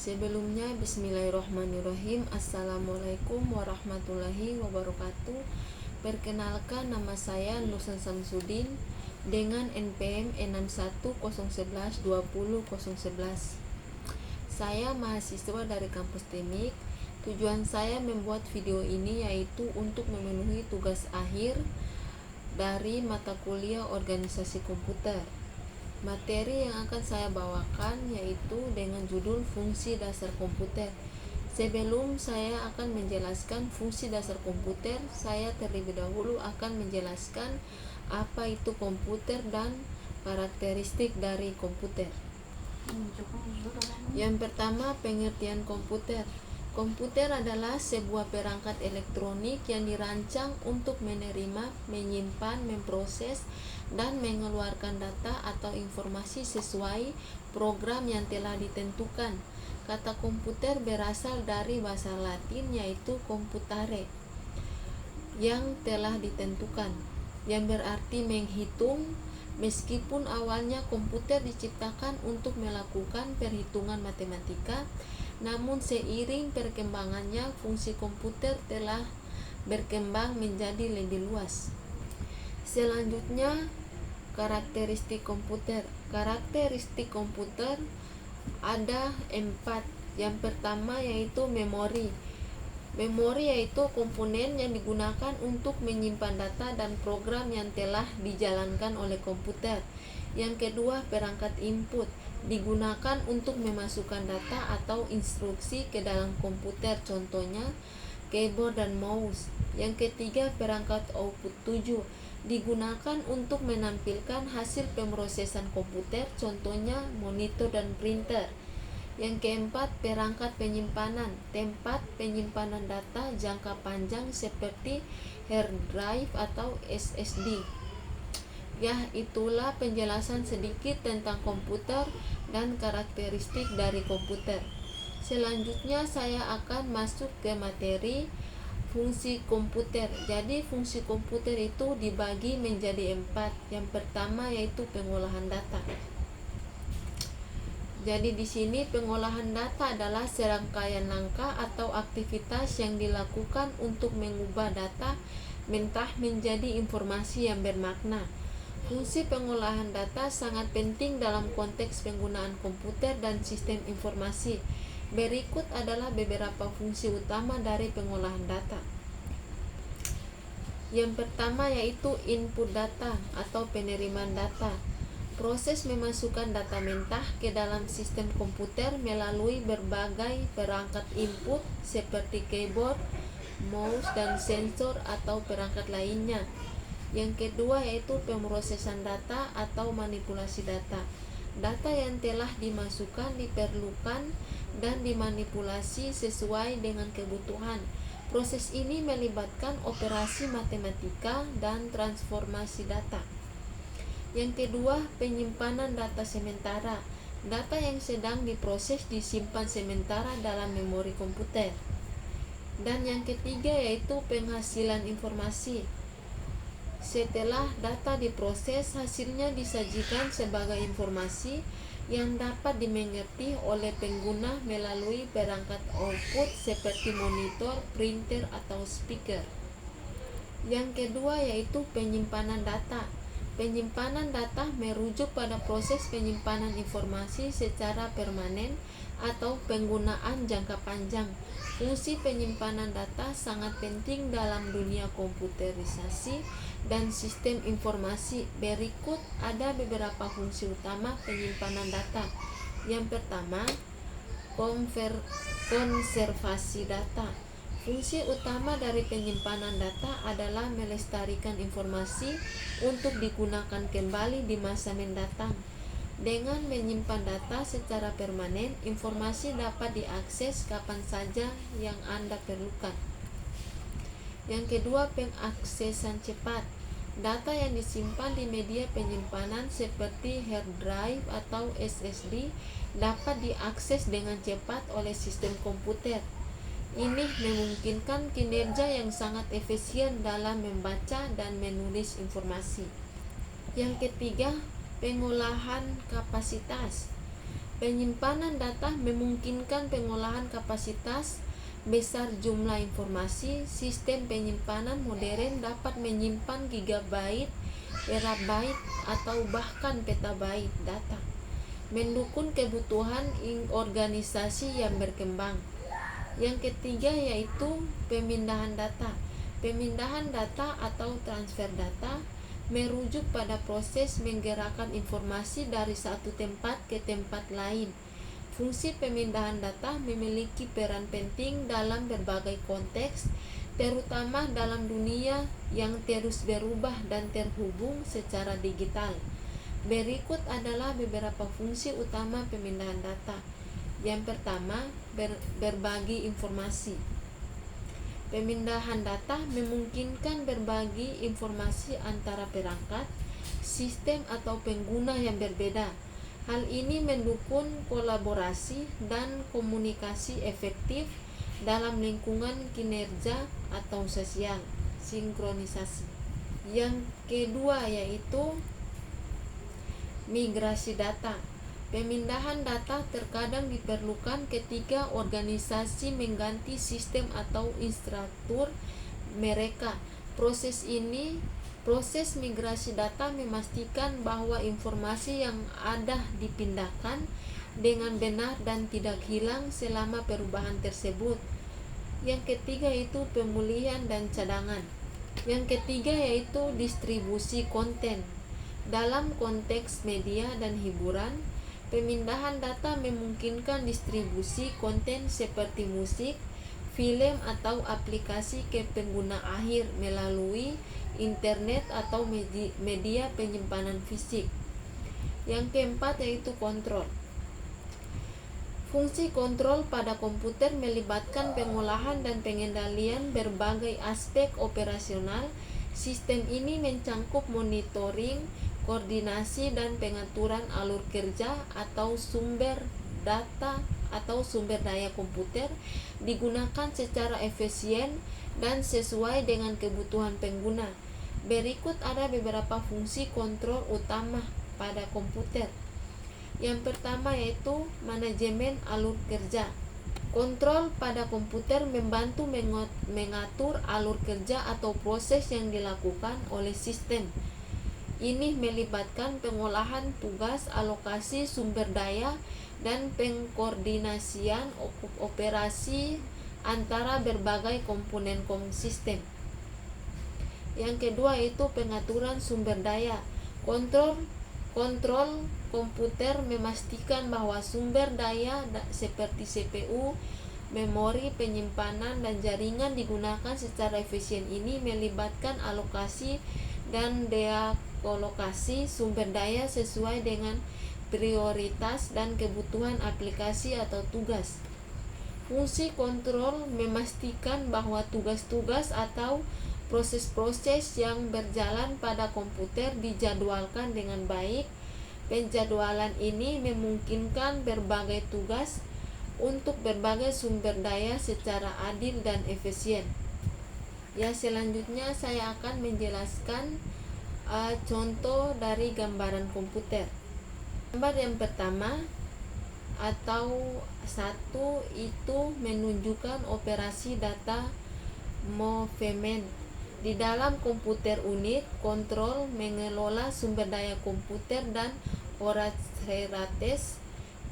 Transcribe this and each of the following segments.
Sebelumnya, bismillahirrahmanirrahim. Assalamualaikum warahmatullahi wabarakatuh. Perkenalkan, nama saya Nusan Samsudin dengan NPM 6101120011. Saya mahasiswa dari kampus teknik. Tujuan saya membuat video ini yaitu untuk memenuhi tugas akhir dari mata kuliah organisasi komputer. Materi yang akan saya bawakan yaitu dengan judul fungsi dasar komputer. Sebelum saya akan menjelaskan fungsi dasar komputer, saya terlebih dahulu akan menjelaskan apa itu komputer dan karakteristik dari komputer. Yang pertama, pengertian komputer. Komputer adalah sebuah perangkat elektronik yang dirancang untuk menerima, menyimpan, memproses, dan mengeluarkan data atau informasi sesuai program yang telah ditentukan. Kata komputer berasal dari bahasa Latin yaitu computare, yang telah ditentukan, yang berarti menghitung. Meskipun awalnya komputer diciptakan untuk melakukan perhitungan matematika, namun seiring perkembangannya fungsi komputer telah berkembang menjadi lebih luas. Selanjutnya, karakteristik komputer. Karakteristik komputer ada 4. Yang pertama yaitu memori. Memori yaitu komponen yang digunakan untuk menyimpan data dan program yang telah dijalankan oleh komputer. Yang kedua, perangkat input, digunakan untuk memasukkan data atau instruksi ke dalam komputer, contohnya keyboard dan mouse. Yang ketiga, perangkat output 7, digunakan untuk menampilkan hasil pemrosesan komputer, contohnya monitor dan printer. Yang keempat, perangkat penyimpanan, tempat penyimpanan data jangka panjang seperti hard drive atau SSD. Ya, itulah penjelasan sedikit tentang komputer dan karakteristik dari komputer. Selanjutnya saya akan masuk ke materi fungsi komputer. Jadi fungsi komputer itu dibagi menjadi 4. Yang pertama yaitu pengolahan data. Jadi di sini pengolahan data adalah serangkaian langkah atau aktivitas yang dilakukan untuk mengubah data mentah menjadi informasi yang bermakna. Fungsi pengolahan data sangat penting dalam konteks penggunaan komputer dan sistem informasi. Berikut adalah beberapa fungsi utama dari pengolahan data. Yang pertama yaitu input data atau penerimaan data. Proses memasukkan data mentah ke dalam sistem komputer melalui berbagai perangkat input seperti keyboard, mouse, dan sensor atau perangkat lainnya. Yang kedua yaitu pemrosesan data atau manipulasi data. Data yang telah dimasukkan diperlukan dan dimanipulasi sesuai dengan kebutuhan. Proses ini melibatkan operasi matematika dan transformasi data. Yang kedua, penyimpanan data sementara. Data yang sedang diproses disimpan sementara dalam memori komputer. Dan yang ketiga yaitu penghasilan informasi. Setelah data diproses, hasilnya disajikan sebagai informasi yang dapat dimengerti oleh pengguna melalui perangkat output seperti monitor, printer, atau speaker. Yang kedua yaitu penyimpanan data. Penyimpanan data merujuk pada proses penyimpanan informasi secara permanen atau penggunaan jangka panjang. Fungsi penyimpanan data sangat penting dalam dunia komputerisasi dan sistem informasi. Berikut ada beberapa fungsi utama penyimpanan data. Yang pertama, konservasi data. Fungsi utama dari penyimpanan data adalah melestarikan informasi untuk digunakan kembali di masa mendatang. Dengan menyimpan data secara permanen, informasi dapat diakses kapan saja yang Anda perlukan. Yang kedua, pengaksesan cepat. Data yang disimpan di media penyimpanan seperti hard drive atau SSD dapat diakses dengan cepat oleh sistem komputer. Ini memungkinkan kinerja yang sangat efisien dalam membaca dan menulis informasi. Yang ketiga, pengolahan kapasitas. Penyimpanan data memungkinkan pengolahan kapasitas besar jumlah informasi. Sistem penyimpanan modern dapat menyimpan gigabyte, terabyte, atau bahkan petabyte data, mendukung kebutuhan organisasi yang berkembang. Yang ketiga yaitu pemindahan data. Pemindahan data atau transfer data merujuk pada proses menggerakkan informasi dari satu tempat ke tempat lain. Fungsi pemindahan data memiliki peran penting dalam berbagai konteks, terutama dalam dunia yang terus berubah dan terhubung secara digital. Berikut adalah beberapa fungsi utama pemindahan data. Yang pertama, berbagi informasi. Pemindahan data memungkinkan berbagi informasi antara perangkat, sistem, atau pengguna yang berbeda. Hal ini mendukung kolaborasi dan komunikasi efektif dalam lingkungan kinerja atau sosial. Sinkronisasi. Yang kedua yaitu migrasi data. Pemindahan data terkadang diperlukan ketika organisasi mengganti sistem atau infrastruktur mereka. Proses migrasi data memastikan bahwa informasi yang ada dipindahkan dengan benar dan tidak hilang selama perubahan tersebut. Yang ketiga itu pemulihan dan cadangan. Yang ketiga yaitu distribusi konten. Dalam konteks media dan hiburan, pemindahan data memungkinkan distribusi konten seperti musik, film, atau aplikasi ke pengguna akhir melalui internet atau media penyimpanan fisik. Yang keempat yaitu kontrol. Fungsi kontrol pada komputer melibatkan pengolahan dan pengendalian berbagai aspek operasional. Sistem ini mencangkup monitoring, koordinasi, dan pengaturan alur kerja atau sumber data atau sumber daya komputer digunakan secara efisien dan sesuai dengan kebutuhan pengguna. Berikut ada beberapa fungsi kontrol utama pada komputer. Yang pertama yaitu manajemen alur kerja. Kontrol pada komputer membantu mengatur alur kerja atau proses yang dilakukan oleh sistem. Ini melibatkan pengolahan tugas, alokasi sumber daya, dan pengkoordinasian operasi antara berbagai komponen sistem. Yang kedua itu pengaturan sumber daya. Kontrol komputer memastikan bahwa sumber daya seperti CPU, memori, penyimpanan, dan jaringan digunakan secara efisien. Ini melibatkan alokasi dan dealokasi sumber daya sesuai dengan prioritas dan kebutuhan aplikasi atau tugas. Fungsi kontrol memastikan bahwa tugas-tugas atau proses-proses yang berjalan pada komputer dijadwalkan dengan baik. Penjadwalan ini memungkinkan berbagai tugas untuk berbagai sumber daya secara adil dan efisien. Selanjutnya saya akan menjelaskan contoh dari gambaran komputer. Gambar yang pertama atau satu itu menunjukkan operasi data movement. Di dalam komputer unit kontrol mengelola sumber daya komputer dan operasitas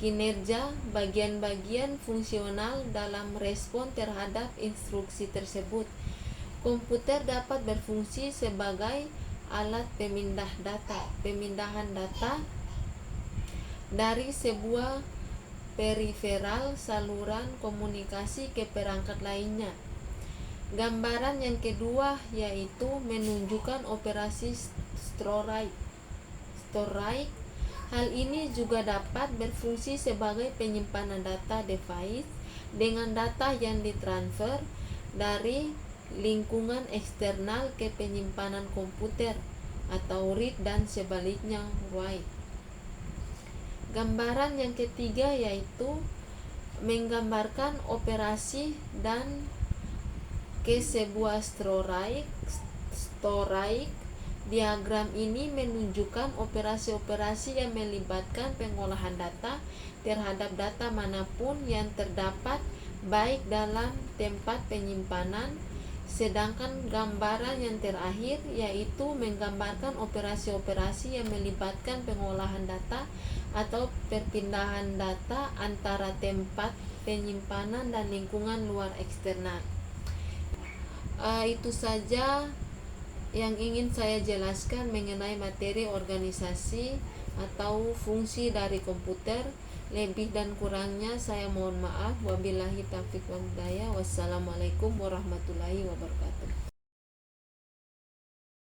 kinerja bagian-bagian fungsional dalam respon terhadap instruksi tersebut. Komputer dapat berfungsi sebagai alat pemindahan data dari sebuah periferal saluran komunikasi ke perangkat lainnya. Gambaran yang kedua yaitu menunjukkan operasi storage. Hal ini juga dapat berfungsi sebagai penyimpanan data device dengan data yang ditransfer dari lingkungan eksternal ke penyimpanan komputer atau read dan sebaliknya write. Gambaran yang ketiga yaitu menggambarkan operasi dan ke sebuah storage. Diagram ini menunjukkan operasi-operasi yang melibatkan pengolahan data terhadap data manapun yang terdapat baik dalam tempat penyimpanan. Sedangkan gambaran yang terakhir yaitu menggambarkan operasi-operasi yang melibatkan pengolahan data atau perpindahan data antara tempat penyimpanan dan lingkungan luar eksternal. Itu saja yang ingin saya jelaskan mengenai materi organisasi atau fungsi dari komputer. Lebih dan kurangnya saya mohon maaf. Wabillahi taufiq wal hidayah. Wassalamualaikum warahmatullahi wabarakatuh.